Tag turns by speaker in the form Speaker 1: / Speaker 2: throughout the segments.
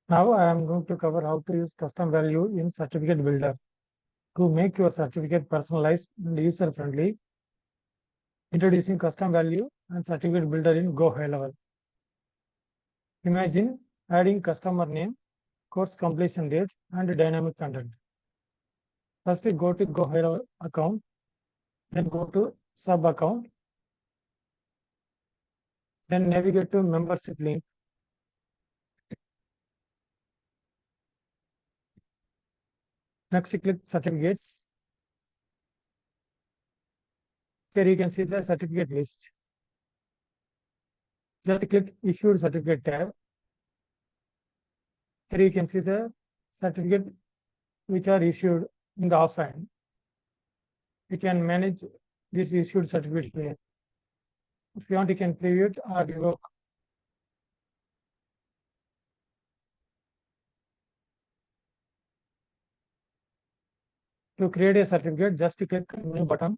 Speaker 1: Now I am going to cover how to use custom value in certificate builder to make your certificate personalized and user friendly. Introducing custom value and certificate builder in Gohighlevel. Imagine adding customer name, course completion date, and dynamic content. First, we go to Gohighlevel account, then go to sub account, then navigate to membership link. Next, click certificates. Here you can see the certificate list. Just click issued certificate tab. Here you can see the certificate which are issued in the offline. You can manage this issued certificate here. If you want, you can preview it or revoke. To create a certificate, just click new button.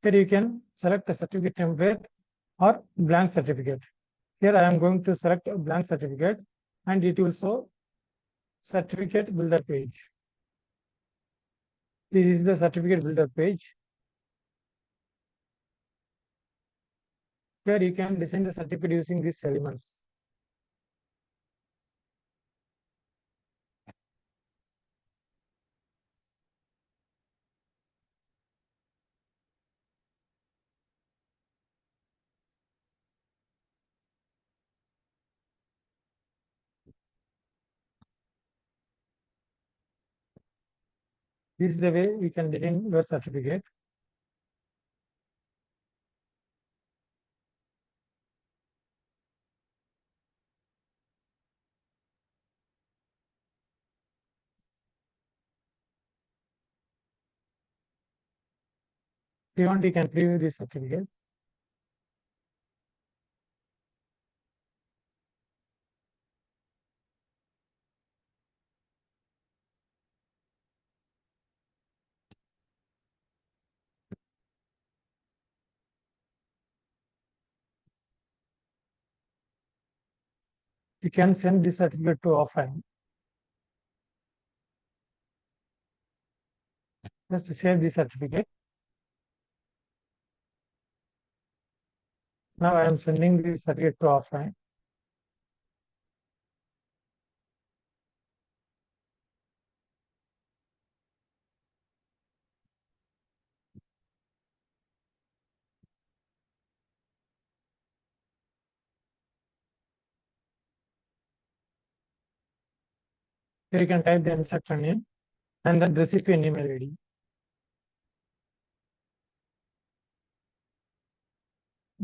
Speaker 1: Here you can select a certificate template or blank certificate. Here I am going to select a blank certificate and it will show certificate builder page. This is the certificate builder page. Here you can design the certificate using these elements. This is the way we can design your certificate. If you want, you can preview this certificate. You can send this certificate to offline. Just save the certificate. Now I am sending this certificate to offline. Here you can type the instruction name and then recipient email ID.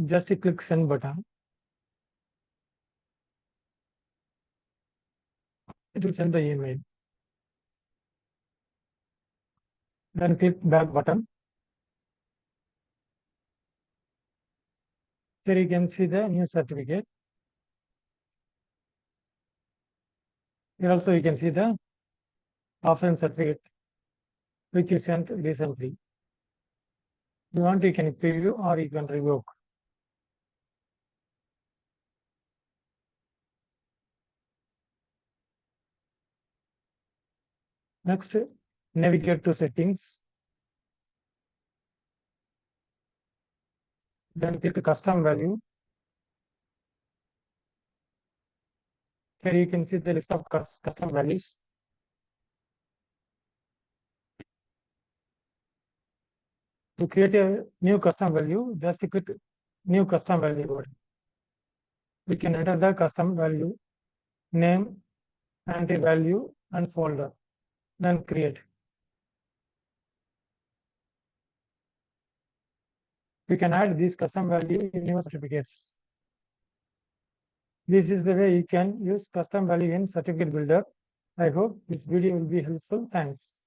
Speaker 1: Just click send button. It will send the email. Then click back button. Here you can see the new certificate. Here also you can see the offline certificate which is sent recently. If you want, you can preview or you can revoke. Next, navigate to settings. Then click custom value. Here you can see the list of custom values. To create a new custom value, just click new custom value button. We can enter the custom value, name, entry value, and folder. Then create. We can add this custom value in your certificates. This is the way you can use custom value in certificate builder. I hope this video will be helpful. Thanks.